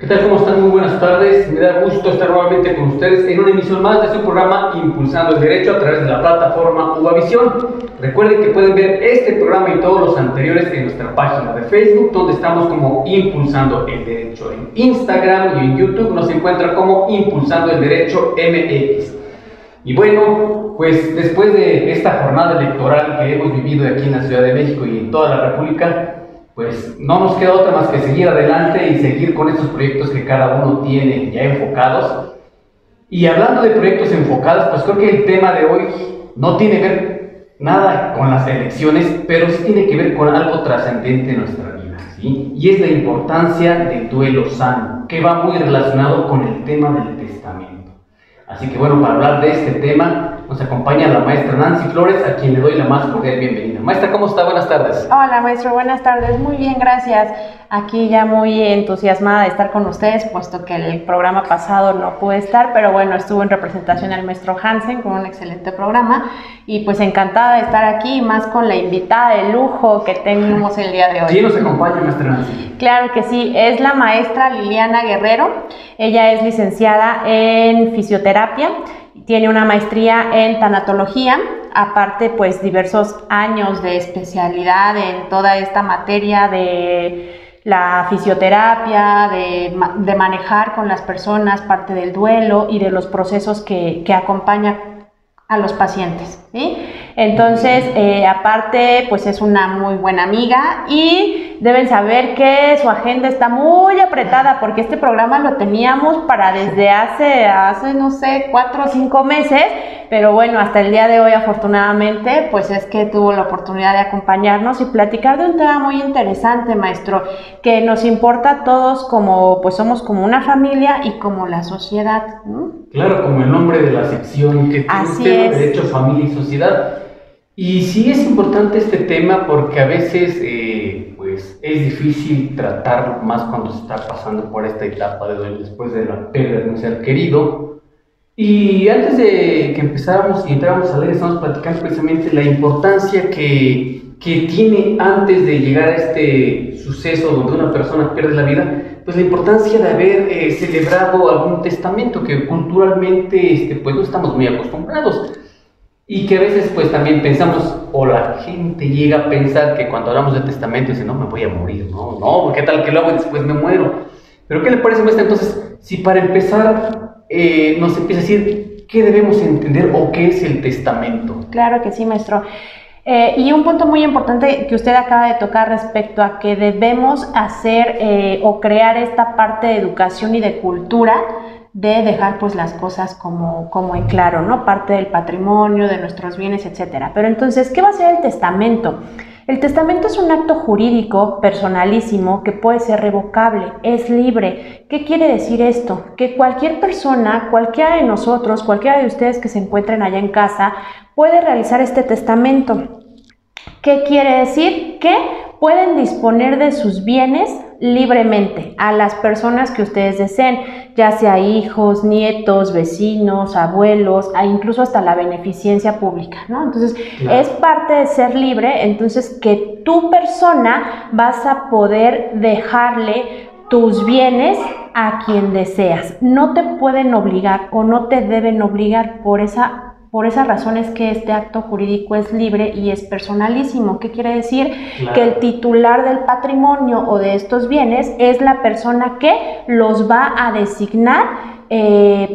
¿Qué tal? ¿Cómo están? Muy buenas tardes. Me da gusto estar nuevamente con ustedes en una emisión más de su programa Impulsando el Derecho a través de la plataforma Uvavisión. Recuerden que pueden ver este programa y todos los anteriores en nuestra página de Facebook, donde estamos como Impulsando el Derecho. En Instagram y en YouTube nos encuentran como Impulsando el Derecho MX. Y bueno, pues después de esta jornada electoral que hemos vivido aquí en la Ciudad de México y en toda la República, pues no nos queda otra más que seguir adelante y seguir con estos proyectos que cada uno tiene ya enfocados. Y hablando de proyectos enfocados, pues creo que el tema de hoy no tiene que ver nada con las elecciones, pero sí tiene que ver con algo trascendente en nuestra vida, ¿sí? Y es la importancia del duelo sano, que va muy relacionado con el tema del testamento. Así que bueno, para hablar de este tema nos acompaña la maestra Nancy Flores, a quien le doy la más cordial bienvenida. Maestra, ¿cómo está? Buenas tardes. Hola, maestro, buenas tardes. Muy bien, gracias. Aquí ya muy entusiasmada de estar con ustedes, puesto que el programa pasado no pude estar, pero bueno, estuvo en representación del maestro Hansen con un excelente programa y pues encantada de estar aquí, más con la invitada de lujo que tenemos el día de hoy. ¿Quién nos acompaña, maestra Nancy? Claro que sí, es la maestra Liliana Guerrero. Ella es licenciada en fisioterapia, tiene una maestría en tanatología, aparte pues diversos años de especialidad en toda esta materia de la fisioterapia, de manejar con las personas parte del duelo y de los procesos que acompañan a los pacientes, ¿sí? Entonces, aparte, pues es una muy buena amiga y deben saber que su agenda está muy apretada porque este programa lo teníamos para desde hace no sé, 4 o 5 meses, pero bueno, hasta el día de hoy afortunadamente, pues es que tuvo la oportunidad de acompañarnos y platicar de un tema muy interesante, maestro, que nos importa a todos como, pues somos como una familia y como la sociedad, ¿no? Claro, como el nombre de la sección que tiene usted, Derecho, Familia y Sociedad. Y sí es importante este tema porque a veces pues es difícil tratarlo, más cuando se está pasando por esta etapa de duelo después de la pérdida de un ser querido. Y antes de que empezáramos y entráramos a leer, estamos platicando precisamente la importancia que tiene antes de llegar a este suceso donde una persona pierde la vida, pues la importancia de haber celebrado algún testamento que culturalmente pues no estamos muy acostumbrados y que a veces pues también pensamos, o la gente llega a pensar que cuando hablamos de testamento dice, no, me voy a morir, no, ¿qué tal que lo hago y después me muero? Pero ¿qué le parece, maestra? Entonces, si para empezar nos empieza a decir qué debemos entender o qué es el testamento. Claro que sí, maestro. Y un punto muy importante que usted acaba de tocar respecto a que debemos hacer o crear esta parte de educación y de cultura de dejar pues las cosas como en claro, ¿no? Parte del patrimonio, de nuestros bienes, etcétera. Pero entonces, ¿qué va a ser el testamento? El testamento es un acto jurídico personalísimo que puede ser revocable, es libre. ¿Qué quiere decir esto? Que cualquier persona, cualquiera de nosotros, cualquiera de ustedes que se encuentren allá en casa, puede realizar este testamento. ¿Qué quiere decir? Que pueden disponer de sus bienes libremente a las personas que ustedes deseen, ya sea hijos, nietos, vecinos, abuelos, incluso hasta la beneficencia pública, ¿no? Entonces, claro, es parte de ser libre, entonces que tu persona vas a poder dejarle tus bienes a quien deseas. No te pueden obligar o no te deben obligar por esas razones que este acto jurídico es libre y es personalísimo. ¿Qué quiere decir? Claro. Que el titular del patrimonio o de estos bienes es la persona que los va a designar,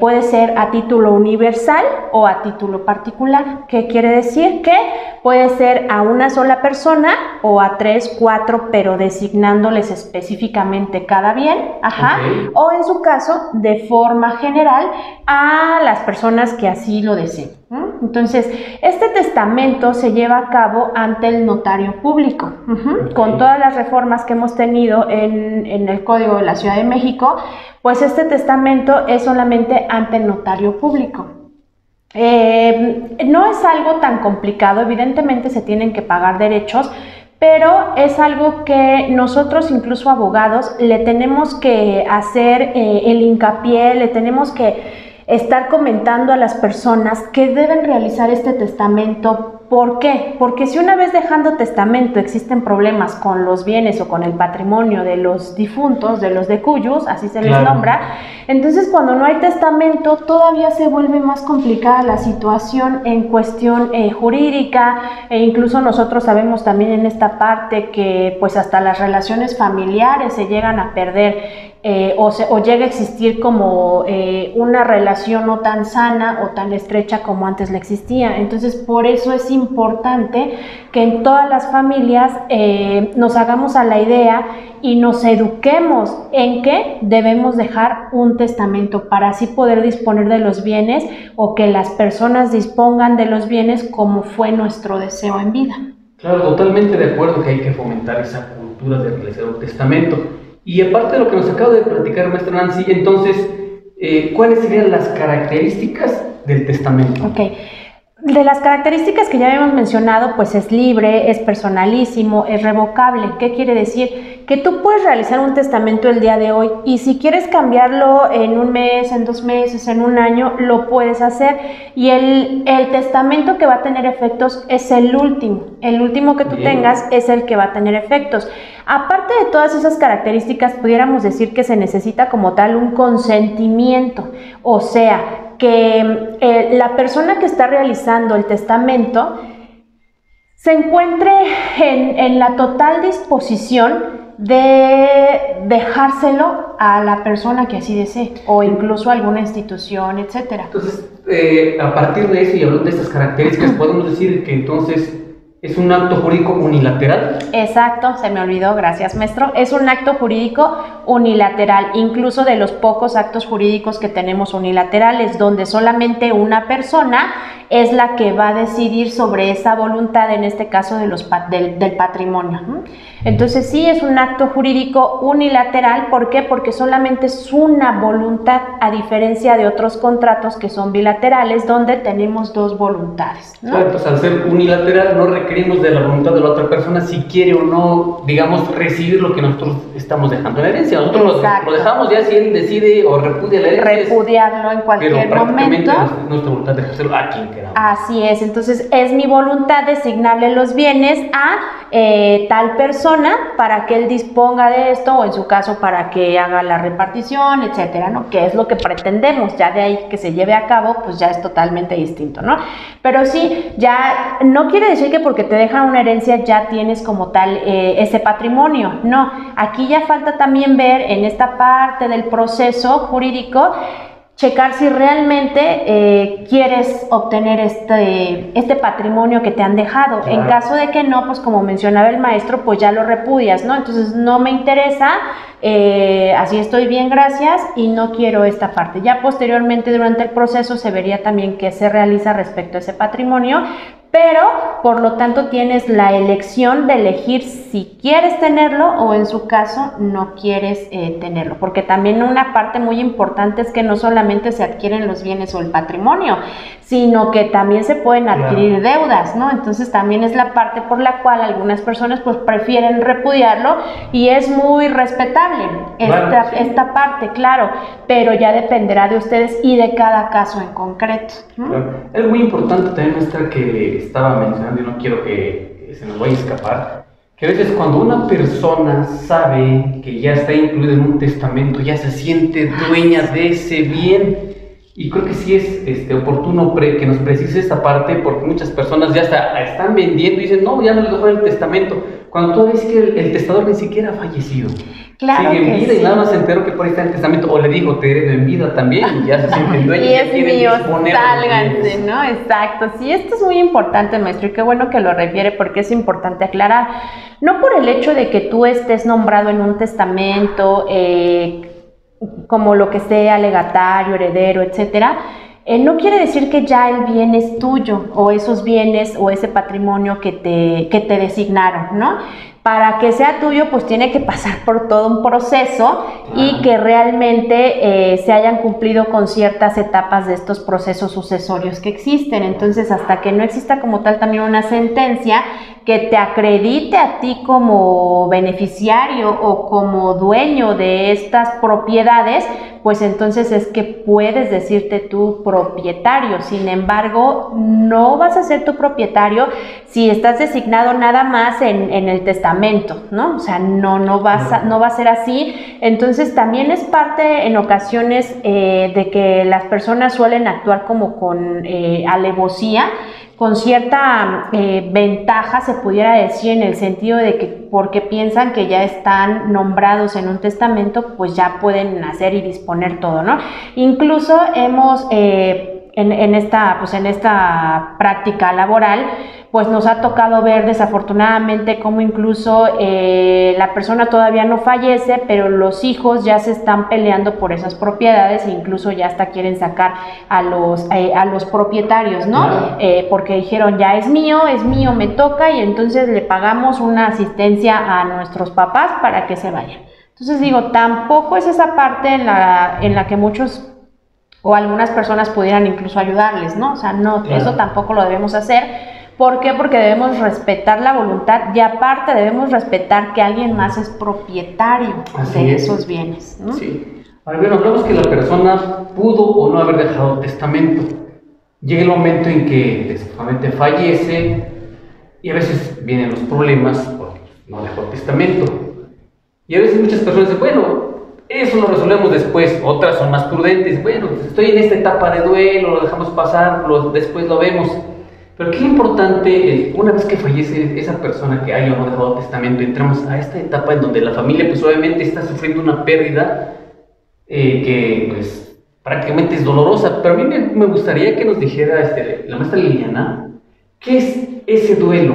puede ser a título universal o a título particular. ¿Qué quiere decir? Que puede ser a una sola persona o a 3, 4, pero designándoles específicamente cada bien, okay, o en su caso, de forma general, a las personas que así lo deseen. Entonces, este testamento se lleva a cabo ante el notario público. Okay. Con todas las reformas que hemos tenido en el Código de la Ciudad de México, pues este testamento es solamente ante el notario público. No es algo tan complicado, evidentemente se tienen que pagar derechos, pero es algo que nosotros, incluso abogados, le tenemos que hacer el hincapié, le tenemos que estar comentando a las personas que deben realizar este testamento ¿Por qué? Porque si una vez dejando testamento existen problemas con los bienes o con el patrimonio de los difuntos, de los decuyos, así se les nombra, entonces cuando no hay testamento todavía se vuelve más complicada la situación en cuestión jurídica, e incluso nosotros sabemos también en esta parte que pues hasta las relaciones familiares se llegan a perder. O llega a existir como una relación no tan sana o tan estrecha como antes la existía. Entonces, por eso es importante que en todas las familias nos hagamos a la idea y nos eduquemos en que debemos dejar un testamento para así poder disponer de los bienes o que las personas dispongan de los bienes como fue nuestro deseo en vida. Claro, totalmente de acuerdo que hay que fomentar esa cultura de realizar un testamento. Y aparte de lo que nos acaba de platicar maestra Nancy, entonces, ¿cuáles serían las características del testamento? Ok. De las características que ya habíamos mencionado, pues es libre, es personalísimo, es revocable. ¿Qué quiere decir? Que tú puedes realizar un testamento el día de hoy y si quieres cambiarlo en un mes, en 2 meses, en un año, lo puedes hacer. Y el testamento que va a tener efectos es el último que tú tengas es el que va a tener efectos. Aparte de todas esas características, pudiéramos decir que se necesita como tal un consentimiento, o sea, que la persona que está realizando el testamento se encuentre en la total disposición de dejárselo a la persona que así desee, o incluso a alguna institución, etcétera. Entonces, a partir de eso y hablando de estas características, podemos decir que entonces ¿es un acto jurídico unilateral? Exacto, se me olvidó, gracias maestro. Es un acto jurídico unilateral, incluso de los pocos actos jurídicos que tenemos unilaterales, donde solamente una persona es la que va a decidir sobre esa voluntad, en este caso de del patrimonio. Entonces sí es un acto jurídico unilateral. ¿Por qué? Porque solamente es una voluntad, a diferencia de otros contratos que son bilaterales, donde tenemos 2 voluntades, ¿no? Claro, pues al ser unilateral no requerimos de la voluntad de la otra persona si quiere o no, digamos, recibir lo que nosotros estamos dejando en herencia. Nosotros lo dejamos, ya si él decide o repudia la herencia. Repudiarlo en cualquier momento. Es nuestra voluntad de dejárselo a quien queramos. Así es, entonces es mi voluntad designarle los bienes a tal persona para que él disponga de esto, o en su caso para que haga la repartición, etcétera, ¿no? Que es lo que pretendemos. Ya de ahí que se lleve a cabo, pues ya es totalmente distinto, ¿no? Pero sí, ya no quiere decir que porque te dejan una herencia ya tienes como tal ese patrimonio. No, aquí ya falta también ver en esta parte del proceso jurídico, checar si realmente quieres obtener este patrimonio que te han dejado. Claro. En caso de que no, pues como mencionaba el maestro, pues ya lo repudias, ¿no? Entonces no me interesa, así estoy bien, gracias, y no quiero esta parte. Ya posteriormente durante el proceso se vería también qué se realiza respecto a ese patrimonio, pero por lo tanto tienes la elección de elegir si quieres tenerlo o en su caso no quieres tenerlo, porque también una parte muy importante es que no solamente se adquieren los bienes o el patrimonio, sino que también se pueden adquirir deudas, ¿no? Entonces también es la parte por la cual algunas personas pues prefieren repudiarlo y es muy respetable esta parte, claro, pero ya dependerá de ustedes y de cada caso en concreto. Claro. Es muy importante también, maestra, que estaba mencionando y no quiero que se nos vaya a escapar, que a veces cuando una persona sabe que ya está incluida en un testamento, ya se siente dueña de ese bien, y creo que sí es oportuno que nos precise esta parte, porque muchas personas ya están vendiendo y dicen, no, ya no les dejo el testamento, cuando tú ves que el testador ni siquiera ha fallecido. Claro, sigue en vida y nada más se enteró que por ahí está el testamento, o le dijo, te heredo en vida también, y ya se siente dueño. Y es mío, sálganse, ¿no? Exacto, sí, esto es muy importante, maestro, y qué bueno que lo refiere, porque es importante aclarar, no por el hecho de que tú estés nombrado en un testamento, como lo que sea, legatario, heredero, etcétera, no quiere decir que ya el bien es tuyo, o esos bienes, o ese patrimonio que te designaron, ¿no? Para que sea tuyo, pues tiene que pasar por todo un proceso y que realmente se hayan cumplido con ciertas etapas de estos procesos sucesorios que existen. Entonces, hasta que no exista como tal también una sentencia que te acredite a ti como beneficiario o como dueño de estas propiedades, pues entonces es que puedes decirte tú propietario. Sin embargo, no vas a ser tu propietario si estás designado nada más en el testamento, ¿no? O sea, no va a ser así. Entonces también es parte en ocasiones de que las personas suelen actuar como con alevosía, con cierta ventaja, se pudiera decir, en el sentido de que porque piensan que ya están nombrados en un testamento, pues ya pueden hacer y disponer todo, ¿no? Incluso hemos, en esta práctica laboral, pues nos ha tocado ver desafortunadamente cómo incluso la persona todavía no fallece, pero los hijos ya se están peleando por esas propiedades e incluso ya hasta quieren sacar a los propietarios, ¿no? Porque dijeron, ya es mío, me toca, y entonces le pagamos una asistencia a nuestros papás para que se vayan. Entonces digo, tampoco es esa parte en la que muchos o algunas personas pudieran incluso ayudarles, ¿no? O sea, no, eso tampoco lo debemos hacer. ¿Por qué? Porque debemos respetar la voluntad y aparte debemos respetar que alguien más es propietario de esos bienes, ¿no? Sí. Ahora bien, hablamos que la persona pudo o no haber dejado testamento. Llega el momento en que desafortunadamente fallece y a veces vienen los problemas porque no dejó testamento. Y a veces muchas personas dicen, bueno, eso lo resolvemos después. Otras son más prudentes, bueno, estoy en esta etapa de duelo, lo dejamos pasar, después lo vemos. Pero qué importante, una vez que fallece esa persona que haya o no dejado testamento, entramos a esta etapa en donde la familia pues obviamente está sufriendo una pérdida que pues prácticamente es dolorosa. Pero a mí me gustaría que nos dijera la maestra Liliana, ¿qué es ese duelo?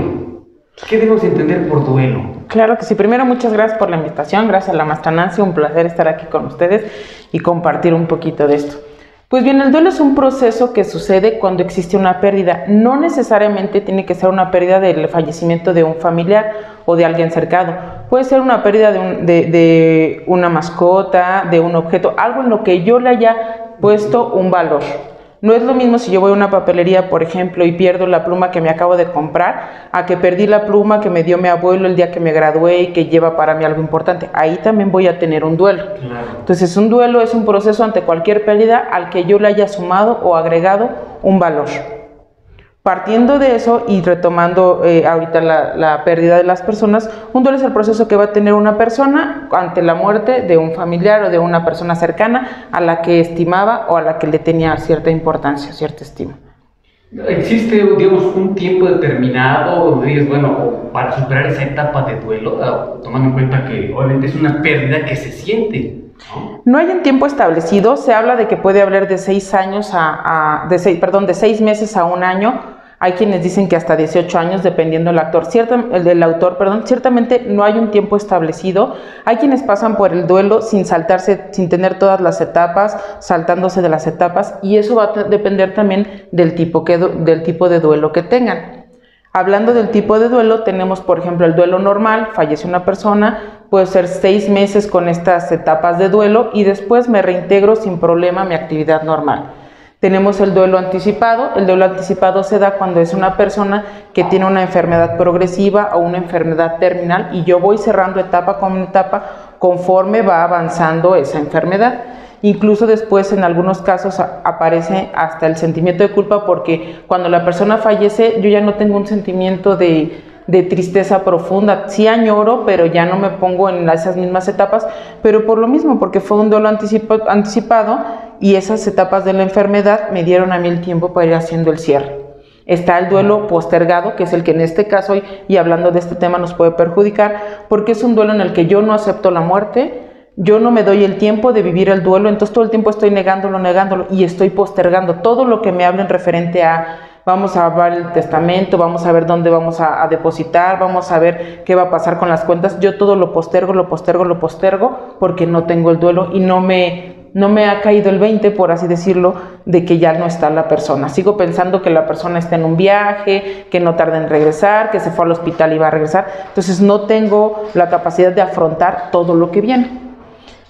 ¿Qué debemos entender por duelo? Claro que sí. Primero, muchas gracias por la invitación. Gracias a la maestra Nancy. Un placer estar aquí con ustedes y compartir un poquito de esto. Pues bien, el duelo es un proceso que sucede cuando existe una pérdida. No necesariamente tiene que ser una pérdida del fallecimiento de un familiar o de alguien cercano. Puede ser una pérdida de una mascota, de un objeto, algo en lo que yo le haya puesto un valor. No es lo mismo si yo voy a una papelería, por ejemplo, y pierdo la pluma que me acabo de comprar, a que perdí la pluma que me dio mi abuelo el día que me gradué y que lleva para mí algo importante. Ahí también voy a tener un duelo. Claro. Entonces, un duelo es un proceso ante cualquier pérdida al que yo le haya sumado o agregado un valor. Partiendo de eso y retomando ahorita la pérdida de las personas, un duelo es el proceso que va a tener una persona ante la muerte de un familiar o de una persona cercana a la que estimaba o a la que le tenía cierta importancia, cierta estima. ¿Existe, digamos, un tiempo determinado, bueno, para superar esa etapa de duelo, tomando en cuenta que obviamente es una pérdida que se siente? No hay un tiempo establecido. Se habla de que puede hablar de 6 meses a un año. Hay quienes dicen que hasta 18 años, dependiendo del autor. Ciertamente no hay un tiempo establecido. Hay quienes pasan por el duelo sin tener todas las etapas, saltándose de las etapas, y eso va a depender también del tipo de duelo que tengan. Hablando del tipo de duelo, tenemos por ejemplo el duelo normal, fallece una persona, puede ser 6 meses con estas etapas de duelo y después me reintegro sin problema a mi actividad normal. Tenemos el duelo anticipado. El duelo anticipado se da cuando es una persona que tiene una enfermedad progresiva o una enfermedad terminal y yo voy cerrando etapa con etapa conforme va avanzando esa enfermedad. Incluso después en algunos casos aparece hasta el sentimiento de culpa, porque cuando la persona fallece yo ya no tengo un sentimiento de tristeza profunda. Sí añoro, pero ya no me pongo en esas mismas etapas, pero por lo mismo, porque fue un duelo anticipado y esas etapas de la enfermedad me dieron a mí el tiempo para ir haciendo el cierre. Está el duelo postergado, que es el que en este caso y hablando de este tema nos puede perjudicar, porque es un duelo en el que yo no acepto la muerte, yo no me doy el tiempo de vivir el duelo, entonces todo el tiempo estoy negándolo y estoy postergando todo lo que me hablen referente a vamos a ver el testamento, vamos a ver dónde vamos a depositar, vamos a ver qué va a pasar con las cuentas. Yo todo lo postergo porque no tengo el duelo y no me ha caído el 20, por así decirlo, de que ya no está la persona. Sigo pensando que la persona está en un viaje, que no tarda en regresar, que se fue al hospital y va a regresar. Entonces no tengo la capacidad de afrontar todo lo que viene.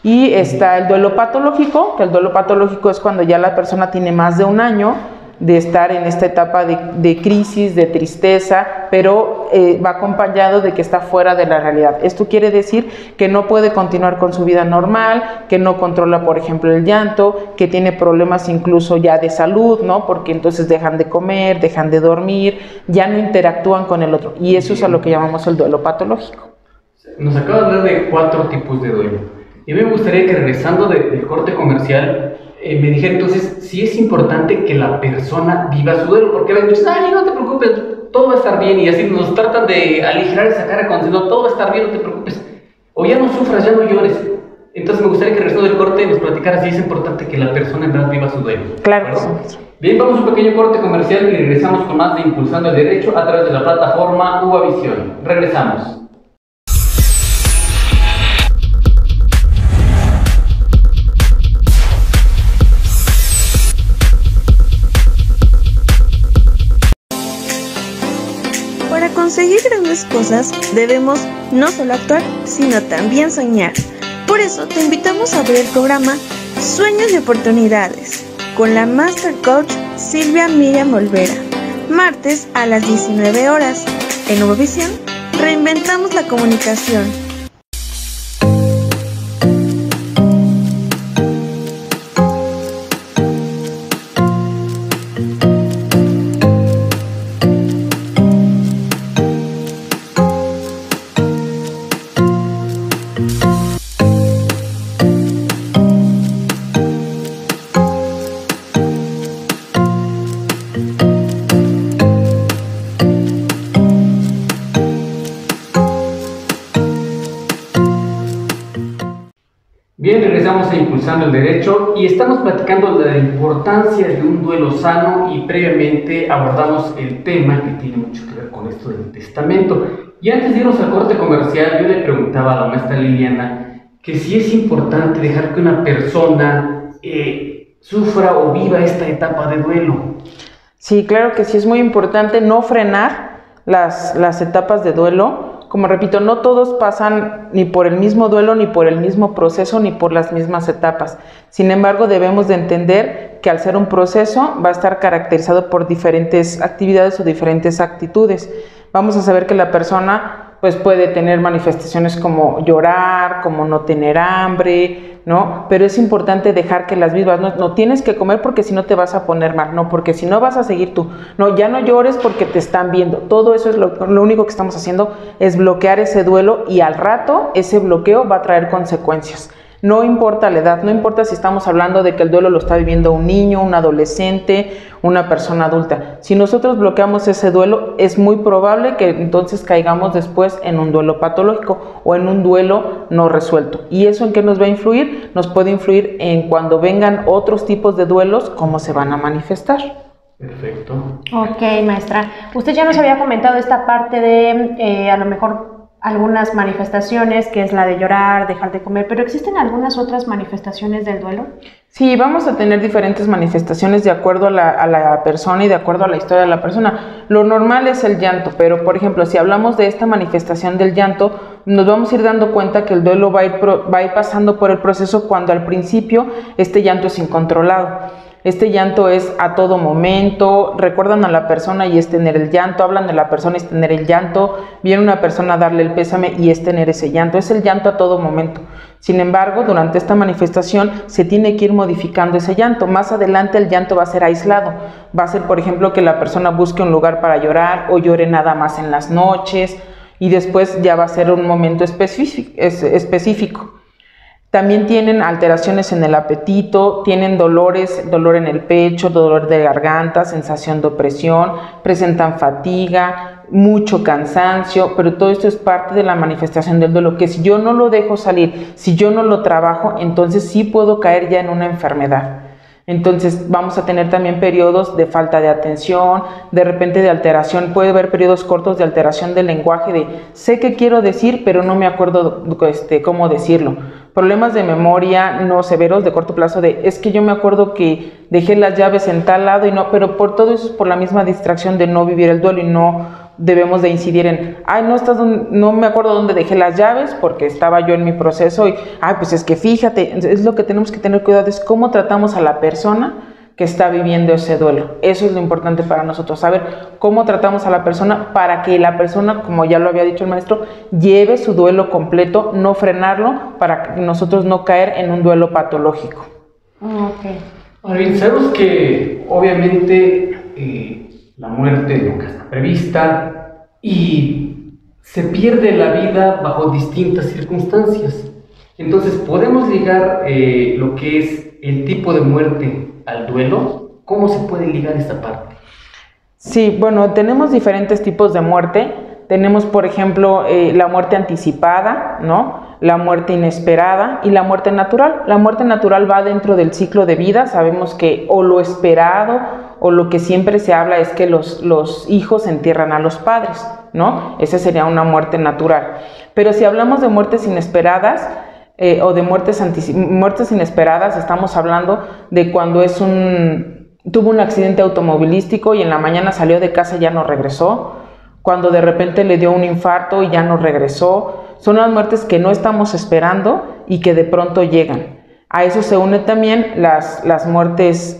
Y está el duelo patológico, que el duelo patológico es cuando ya la persona tiene más de un año de estar en esta etapa de crisis, de tristeza, pero va acompañado de que está fuera de la realidad. Esto quiere decir que no puede continuar con su vida normal, que no controla, por ejemplo, el llanto, que tiene problemas incluso ya de salud, ¿no? Porque entonces dejan de comer, dejan de dormir, ya no interactúan con el otro. Y eso es a lo que llamamos el duelo patológico. Nos acaba de hablar de 4 tipos de duelo. Y me gustaría que regresando del corte comercial, me dijera entonces si es importante que la persona viva su duelo, porque a veces dicen, ay, no te preocupes, todo va a estar bien, y así nos tratan de aligerar esa cara cuando dicen, no, todo va a estar bien, no te preocupes, o ya no sufras, ya no llores. Entonces me gustaría que regresando del corte nos platicara si es importante que la persona en verdad viva su duelo. Claro. Bien, vamos a un pequeño corte comercial y regresamos con más de Impulsando el Derecho a través de la plataforma UvaVisión. Regresamos. Para conseguir grandes cosas debemos no solo actuar, sino también soñar. Por eso te invitamos a ver el programa Sueños y Oportunidades con la Master Coach Silvia Miriam Olvera, martes a las 19 horas. En UvaVisión, reinventamos la comunicación. Bien, regresamos a Impulsando el Derecho y estamos platicando de la importancia de un duelo sano y previamente abordamos el tema que tiene mucho que ver con esto del testamento. Y antes de irnos al corte comercial, yo le preguntaba a la maestra Liliana que si es importante dejar que una persona sufra o viva esta etapa de duelo. Sí, claro que sí, es muy importante no frenar las etapas de duelo. Como repito, no todos pasan ni por el mismo duelo, ni por el mismo proceso, ni por las mismas etapas. Sin embargo, debemos de entender que al ser un proceso va a estar caracterizado por diferentes actividades o diferentes actitudes. Vamos a saber que la persona pues puede tener manifestaciones como llorar, como no tener hambre, ¿no? Pero es importante dejar que las vivas, no tienes que comer porque si no te vas a poner mal, no, porque si no vas a seguir tú, no, ya no llores porque te están viendo. Todo eso es lo único que estamos haciendo es bloquear ese duelo y al rato ese bloqueo va a traer consecuencias. No importa la edad, no importa si estamos hablando de que el duelo lo está viviendo un niño, un adolescente, una persona adulta. Si nosotros bloqueamos ese duelo, es muy probable que entonces caigamos después en un duelo patológico o en un duelo no resuelto. ¿Y eso en qué nos va a influir? Nos puede influir en cuando vengan otros tipos de duelos, cómo se van a manifestar. Perfecto. Ok, maestra. Usted ya nos había comentado esta parte de a lo mejor algunas manifestaciones, que es la de llorar, dejar de comer, pero ¿existen algunas otras manifestaciones del duelo? Sí, vamos a tener diferentes manifestaciones de acuerdo a la persona y de acuerdo a la historia de la persona. Lo normal es el llanto, pero por ejemplo, si hablamos de esta manifestación del llanto, nos vamos a ir dando cuenta que el duelo va a ir pasando por el proceso cuando al principio este llanto es incontrolado. Este llanto es a todo momento, recuerdan a la persona y es tener el llanto, hablan de la persona y es tener el llanto, viene una persona a darle el pésame y es tener ese llanto, es el llanto a todo momento. Sin embargo, durante esta manifestación se tiene que ir modificando ese llanto. Más adelante el llanto va a ser aislado, va a ser por ejemplo que la persona busque un lugar para llorar o llore nada más en las noches y después ya va a ser un momento específico. También tienen alteraciones en el apetito, tienen dolor en el pecho, dolor de garganta, sensación de opresión, presentan fatiga, mucho cansancio, pero todo esto es parte de la manifestación del duelo, que si yo no lo dejo salir, si yo no lo trabajo, entonces sí puedo caer ya en una enfermedad. Entonces vamos a tener también periodos de falta de atención, de repente de alteración, puede haber periodos cortos de alteración del lenguaje, de sé que quiero decir, pero no me acuerdo cómo decirlo. Problemas de memoria no severos de corto plazo, de es que yo me acuerdo que dejé las llaves en tal lado y no, pero por todo eso es por la misma distracción de no vivir el duelo y no debemos de incidir en, ay, no me acuerdo dónde dejé las llaves porque estaba yo en mi proceso y, ay, pues es que fíjate, es lo que tenemos que tener cuidado, es cómo tratamos a la persona que está viviendo ese duelo. Eso es lo importante para nosotros, saber cómo tratamos a la persona para que la persona, como ya lo había dicho el maestro, lleve su duelo completo, no frenarlo, para que nosotros no caer en un duelo patológico. Okay. Ahora bien, sabemos que obviamente la muerte nunca está prevista y se pierde la vida bajo distintas circunstancias. Entonces, ¿podemos ligar lo que es el tipo de muerte al duelo? ¿Cómo se puede ligar esta parte? Sí, bueno, tenemos diferentes tipos de muerte. Tenemos, por ejemplo, la muerte anticipada, ¿no? La muerte inesperada y la muerte natural. La muerte natural va dentro del ciclo de vida. Sabemos que o lo esperado o lo que siempre se habla es que los hijos entierran a los padres, ¿no? Esa sería una muerte natural. Pero si hablamos de muertes inesperadas, o de muertes inesperadas, estamos hablando de cuando tuvo un accidente automovilístico y en la mañana salió de casa y ya no regresó, cuando de repente le dio un infarto y ya no regresó. Son las muertes que no estamos esperando y que de pronto llegan. A eso se une también las muertes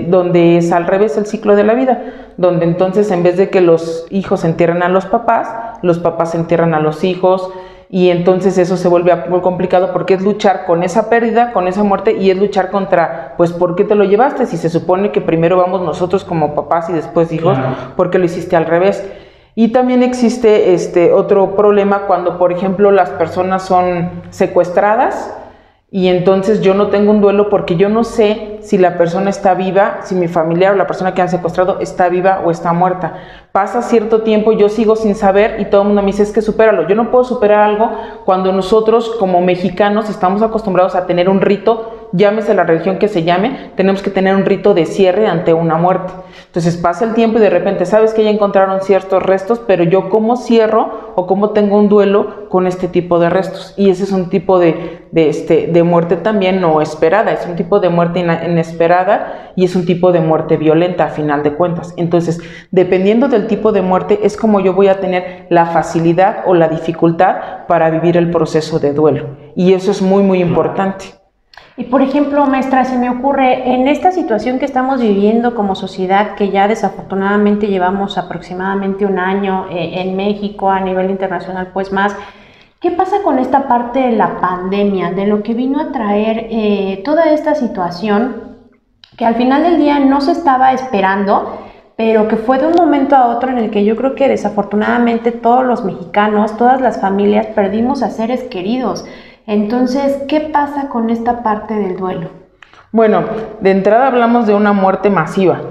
donde es al revés el ciclo de la vida, donde entonces en vez de que los hijos entierren a los papás entierran a los hijos. Y entonces eso se vuelve muy complicado porque es luchar con esa pérdida, con esa muerte, y es luchar contra, pues, ¿por qué te lo llevaste? Si se supone que primero vamos nosotros como papás y después hijos, ¿por qué lo hiciste al revés? Y también existe otro problema cuando, por ejemplo, las personas son secuestradas y entonces yo no tengo un duelo porque yo no sé si la persona está viva, si mi familiar o la persona que han secuestrado está viva o está muerta. Pasa cierto tiempo, yo sigo sin saber y todo el mundo me dice, es que supéralo. Yo no puedo superar algo cuando nosotros como mexicanos estamos acostumbrados a tener un rito, llámese la religión que se llame, tenemos que tener un rito de cierre ante una muerte. Entonces pasa el tiempo y de repente sabes que ya encontraron ciertos restos, pero yo cómo cierro o cómo tengo un duelo con este tipo de restos. Y ese es un tipo de muerte también no esperada, es un tipo de muerte inesperada y es un tipo de muerte violenta a final de cuentas. Entonces, dependiendo del tipo de muerte es como yo voy a tener la facilidad o la dificultad para vivir el proceso de duelo. Y eso es muy, muy importante. Y por ejemplo, maestra, se me ocurre, en esta situación que estamos viviendo como sociedad, que ya desafortunadamente llevamos aproximadamente un año en México, a nivel internacional pues más, ¿qué pasa con esta parte de la pandemia, de lo que vino a traer toda esta situación que al final del día no se estaba esperando, pero que fue de un momento a otro en el que yo creo que desafortunadamente todos los mexicanos, todas las familias perdimos a seres queridos? Entonces, ¿qué pasa con esta parte del duelo? Bueno, de entrada hablamos de una muerte masiva,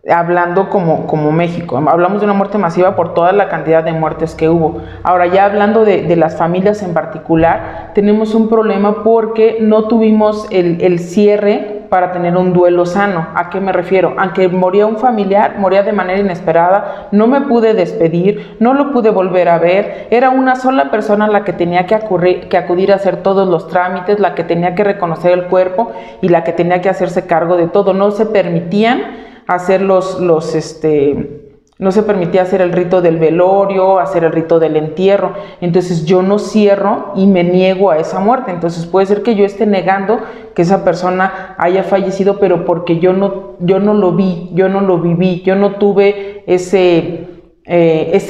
hablando como México, hablamos de una muerte masiva por toda la cantidad de muertes que hubo. Ahora, ya hablando de las familias en particular, tenemos un problema porque no tuvimos el cierre para tener un duelo sano. ¿A qué me refiero? Aunque moría un familiar, moría de manera inesperada, no me pude despedir, no lo pude volver a ver, era una sola persona la que tenía que acudir a hacer todos los trámites, la que tenía que reconocer el cuerpo y la que tenía que hacerse cargo de todo. No se permitían hacer no se permitía hacer el rito del velorio, hacer el rito del entierro. Entonces yo no cierro y me niego a esa muerte. Entonces puede ser que yo esté negando que esa persona haya fallecido, pero porque yo no lo vi, yo no lo viví, yo no tuve ese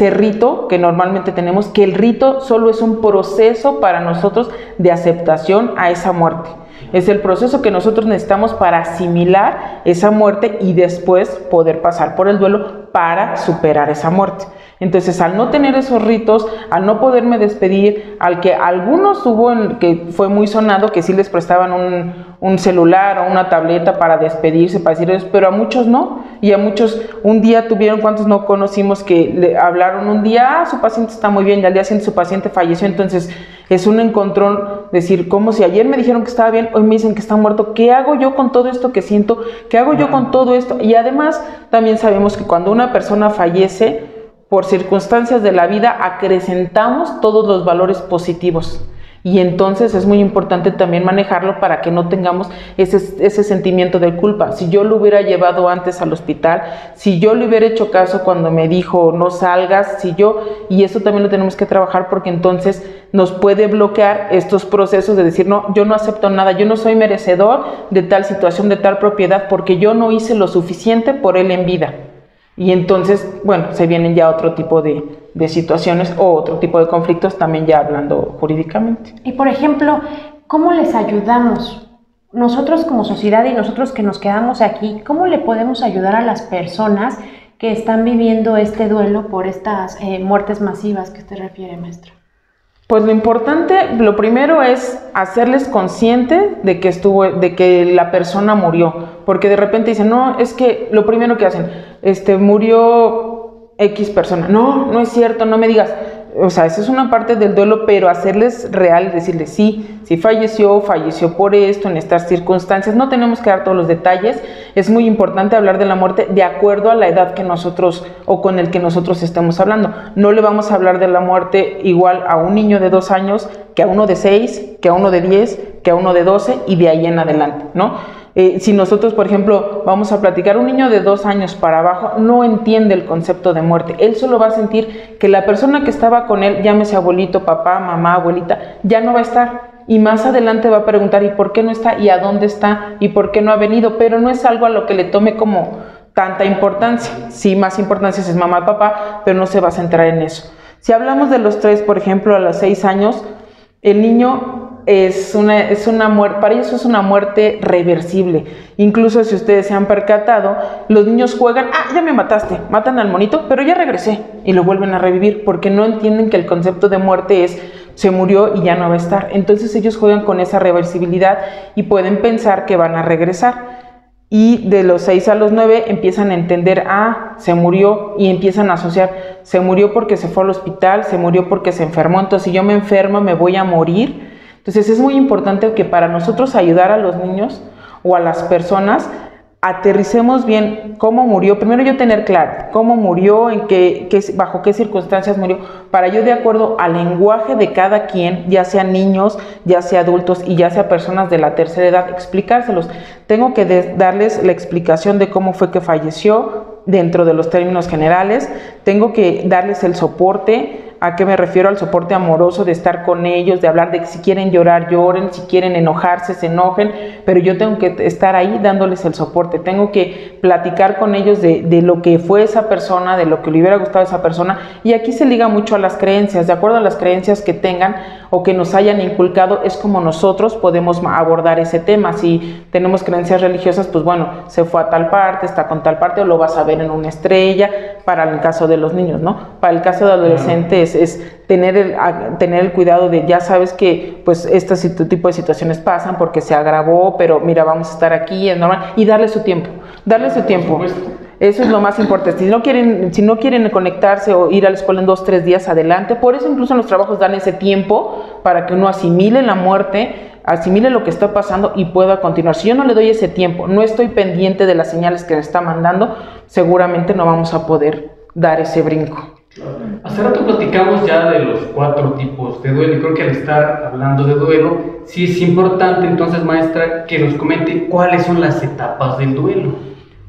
rito que normalmente tenemos, que el rito solo es un proceso para nosotros de aceptación a esa muerte. Es el proceso que nosotros necesitamos para asimilar esa muerte y después poder pasar por el duelo para superar esa muerte. Entonces, al no tener esos ritos, al no poderme despedir, al que algunos hubo, que fue muy sonado, que sí les prestaban un celular o una tableta para despedirse, para decir eso, pero a muchos no, y a muchos un día tuvieron, ¿cuántos no conocimos que le hablaron un día, su paciente está muy bien, y al día siguiente su paciente falleció? Entonces es un encontrón, decir, como si ayer me dijeron que estaba bien, hoy me dicen que está muerto, ¿qué hago yo con todo esto que siento? ¿Qué hago yo con todo esto? Y además también sabemos que cuando una persona fallece, por circunstancias de la vida, acrecentamos todos los valores positivos. Y entonces es muy importante también manejarlo para que no tengamos ese sentimiento de culpa. Si yo lo hubiera llevado antes al hospital, si yo le hubiera hecho caso cuando me dijo no salgas, y eso también lo tenemos que trabajar, porque entonces nos puede bloquear estos procesos de decir, no, yo no acepto nada, yo no soy merecedor de tal situación, de tal propiedad, porque yo no hice lo suficiente por él en vida. Y entonces, bueno, se vienen ya otro tipo de situaciones o otro tipo de conflictos, también ya hablando jurídicamente. Y por ejemplo, ¿cómo les ayudamos? Nosotros como sociedad y nosotros que nos quedamos aquí, ¿cómo le podemos ayudar a las personas que están viviendo este duelo por estas muertes masivas que usted refiere, maestra? Pues lo importante, lo primero es hacerles consciente de que la persona murió, porque de repente dicen, no, es que lo primero que hacen, murió X persona, no es cierto, no me digas. O sea, esa es una parte del duelo, pero hacerles real, decirles sí falleció por esto, en estas circunstancias. No tenemos que dar todos los detalles. Es muy importante hablar de la muerte de acuerdo a la edad que nosotros o con el que nosotros estemos hablando. No le vamos a hablar de la muerte igual a un niño de 2 años que a uno de 6, que a uno de 10, que a uno de 12 y de ahí en adelante, ¿no? Si nosotros, por ejemplo, vamos a platicar, un niño de 2 años para abajo no entiende el concepto de muerte. Él solo va a sentir que la persona que estaba con él, llámese abuelito, papá, mamá, abuelita, ya no va a estar. Y más adelante va a preguntar, ¿y por qué no está? ¿Y a dónde está? ¿Y por qué no ha venido? Pero no es algo a lo que le tome como tanta importancia. Sí, más importancia es mamá y papá, pero no se va a centrar en eso. Si hablamos de los 3, por ejemplo, a los 6 años, el niño es una muerte, para ellos es una muerte reversible. Incluso si ustedes se han percatado, los niños juegan, ya me mataste, matan al monito, pero ya regresé, y lo vuelven a revivir, porque no entienden que el concepto de muerte es, se murió y ya no va a estar. Entonces ellos juegan con esa reversibilidad y pueden pensar que van a regresar. Y de los 6 a los 9 empiezan a entender, se murió, y empiezan a asociar, se murió porque se fue al hospital, se murió porque se enfermó, entonces si yo me enfermo me voy a morir. Entonces es muy importante que para nosotros ayudar a los niños o a las personas, aterricemos bien cómo murió. Primero yo tener claro cómo murió, bajo qué circunstancias murió, para yo de acuerdo al lenguaje de cada quien, ya sea niños, ya sea adultos y ya sea personas de la tercera edad, explicárselos. Tengo que darles la explicación de cómo fue que falleció dentro de los términos generales, tengo que darles el soporte. ¿A qué me refiero? Al soporte amoroso, de estar con ellos, de hablar de que si quieren llorar, lloren, si quieren enojarse, se enojen, pero yo tengo que estar ahí dándoles el soporte, tengo que platicar con ellos de lo que fue esa persona, de lo que le hubiera gustado a esa persona, y aquí se liga mucho a las creencias, de acuerdo a las creencias que tengan o que nos hayan inculcado, es como nosotros podemos abordar ese tema. Si tenemos creencias religiosas, pues bueno, se fue a tal parte, está con tal parte, o lo vas a ver en una estrella, para el caso de los niños, ¿no? Para el caso de adolescentes es tener el cuidado de, ya sabes que pues este tipo de situaciones pasan porque se agravó, pero mira, vamos a estar aquí, es normal, y darle su tiempo. Eso es lo más importante. Si no quieren conectarse o ir a la escuela en 2-3 días, adelante. Por eso incluso en los trabajos dan ese tiempo para que uno asimile la muerte, asimile lo que está pasando y pueda continuar. Si yo no le doy ese tiempo, no estoy pendiente de las señales que me está mandando, seguramente no vamos a poder dar ese brinco. Hace rato platicamos ya de los 4 tipos de duelo, y creo que al estar hablando de duelo, sí es importante entonces, maestra, que nos comente cuáles son las etapas del duelo.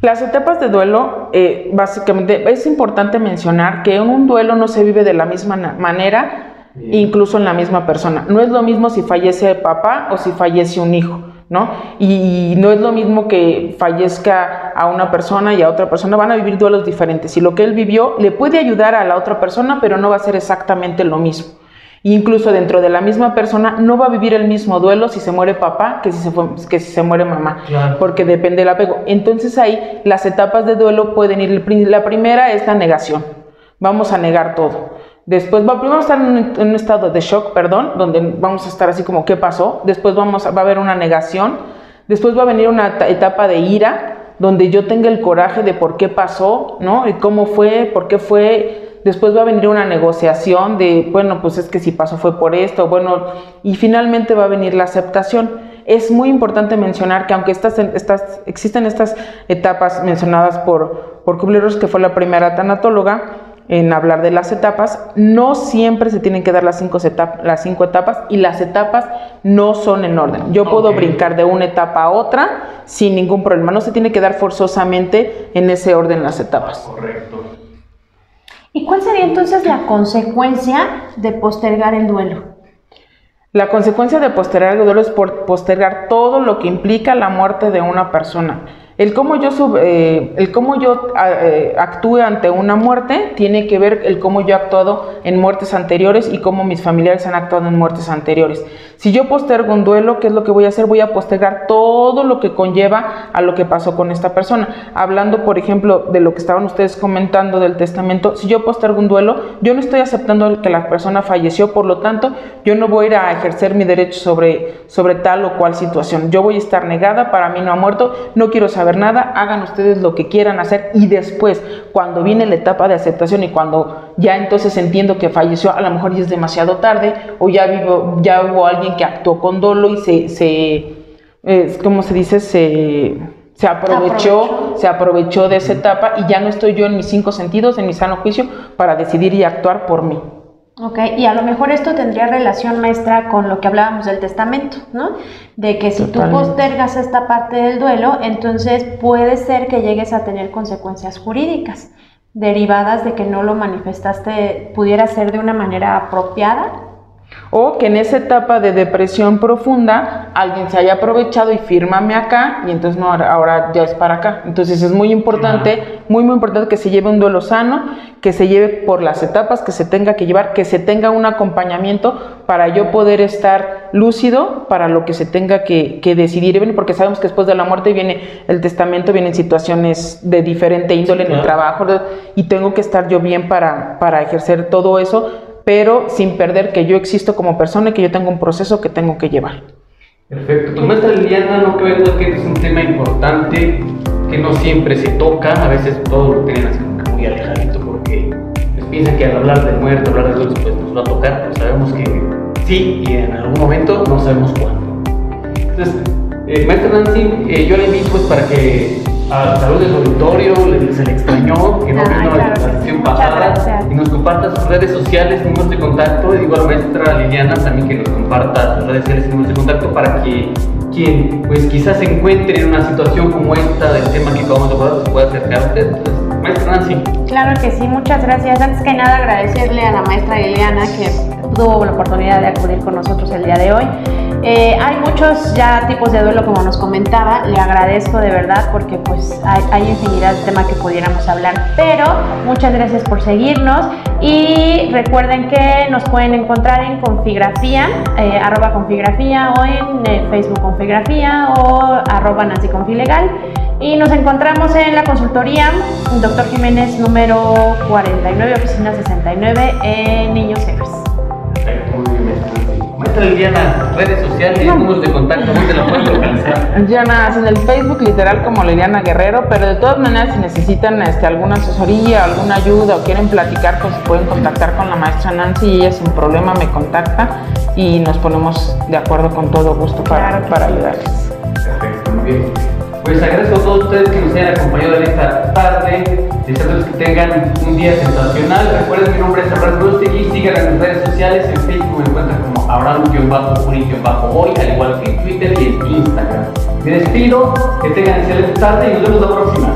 Las etapas de duelo, básicamente es importante mencionar que un duelo no se vive de la misma manera, incluso en la misma persona. No es lo mismo si fallece el papá o si fallece un hijo, ¿no? Y no es lo mismo que fallezca a una persona y a otra persona, van a vivir duelos diferentes. Y lo que él vivió le puede ayudar a la otra persona, pero no va a ser exactamente lo mismo. Incluso dentro de la misma persona no va a vivir el mismo duelo si se muere papá que si se muere mamá, claro, porque depende del apego. Entonces ahí las etapas de duelo pueden ir. La primera es la negación, vamos a negar todo. Después primero estar en un estado de shock, donde vamos a estar así como ¿qué pasó? Después va a haber una negación. Después va a venir una etapa de ira, donde yo tenga el coraje de por qué pasó, ¿no? Y cómo fue, por qué fue. Después va a venir una negociación de, bueno, pues es que si pasó fue por esto, bueno, y finalmente va a venir la aceptación. Es muy importante mencionar que aunque existen estas etapas mencionadas por Kubler-Ross, que fue la primera tanatóloga, en hablar de las etapas. No siempre se tienen que dar las 5 etapas y las etapas no son en orden. Yo puedo brincar de una etapa a otra sin ningún problema. No se tiene que dar forzosamente en ese orden las etapas. Correcto. ¿Y cuál sería entonces la consecuencia de postergar el duelo? La consecuencia de postergar el duelo es postergar todo lo que implica la muerte de una persona. El cómo yo actúe ante una muerte tiene que ver el cómo yo he actuado en muertes anteriores y cómo mis familiares han actuado en muertes anteriores. Si yo postergo un duelo, ¿qué es lo que voy a hacer? Voy a postergar todo lo que conlleva a lo que pasó con esta persona. Hablando, por ejemplo, de lo que estaban ustedes comentando del testamento, si yo postergo un duelo, yo no estoy aceptando que la persona falleció, por lo tanto, yo no voy a ir a ejercer mi derecho sobre tal o cual situación. Yo voy a estar negada, para mí no ha muerto, no quiero saber nada, hagan ustedes lo que quieran hacer, y después, cuando viene la etapa de aceptación y cuando ya entonces entiendo que falleció, a lo mejor ya es demasiado tarde, o ya hubo alguien que actuó con dolo y ¿cómo se dice? Se aprovechó de esa etapa, y ya no estoy yo en mis 5 sentidos, en mi sano juicio, para decidir y actuar por mí. Ok, y a lo mejor esto tendría relación, maestra, con lo que hablábamos del testamento, ¿no? De que si tú postergas esta parte del duelo, entonces puede ser que llegues a tener consecuencias jurídicas derivadas de que no lo manifestaste, pudiera ser de una manera apropiada. O que en esa etapa de depresión profunda alguien se haya aprovechado y fírmame acá, y entonces no, ahora ya es para acá. Entonces es muy importante, muy importante que se lleve un duelo sano, que se lleve por las etapas que se tenga que llevar, que se tenga un acompañamiento para yo poder estar lúcido para lo que se tenga que decidir, porque sabemos que después de la muerte viene el testamento, vienen situaciones de diferente índole en el trabajo, y tengo que estar yo bien para ejercer todo eso, pero sin perder que yo existo como persona y que yo tengo un proceso que tengo que llevar. Perfecto. Pues maestra Liliana, no cabe duda que es un tema importante que no siempre se toca, a veces todos lo tienen así como que muy alejadito porque pues piensan que al hablar de muerte, hablar de duelo, pues nos va a tocar, pero sabemos que sí, y en algún momento no sabemos cuándo. Entonces, maestra Nancy, yo le invito pues para que a salud del auditorio se le extrañó, que no vino la sesión pasada, y nos comparta sus redes sociales, números de contacto, y igual maestra Liliana también que nos comparta sus redes sociales y números de contacto para que quien pues quizás se encuentre en una situación como esta del tema que acabamos de hablar se pueda acercar a usted. Entonces, maestra Nancy. Claro que sí, muchas gracias. Antes que nada agradecerle a la maestra Liliana que tuvo la oportunidad de acudir con nosotros el día de hoy. Hay muchos ya tipos de duelo, como nos comentaba, le agradezco de verdad porque pues hay infinidad de temas que pudiéramos hablar, pero muchas gracias por seguirnos, y recuerden que nos pueden encontrar en Configrafía, @Configrafía, o en Facebook Configrafía, o @NancyConfilegal, y nos encontramos en la consultoría Dr. Jiménez número 49, oficina 69, en Niños Héroes. Maestra Liliana, redes sociales y números de contacto, ¿dónde la pueden localizar? Ya nada, en el Facebook literal como Liliana Guerrero, pero de todas maneras si necesitan alguna asesoría, alguna ayuda o quieren platicar, pues pueden contactar con la maestra Nancy, y ella sin problema me contacta y nos ponemos de acuerdo con todo gusto para ayudarles. Perfecto, muy bien. Pues agradezco a todos ustedes que nos hayan acompañado en esta tarde, deseándoles que tengan un día sensacional. Recuerden, mi nombre es Abraham Rustegui, síganme en mis redes sociales, en Facebook me encuentran como Abraham-Uri-Hoy, al igual que en Twitter y en Instagram. Me despido, que tengan excelente tarde y nos vemos la próxima.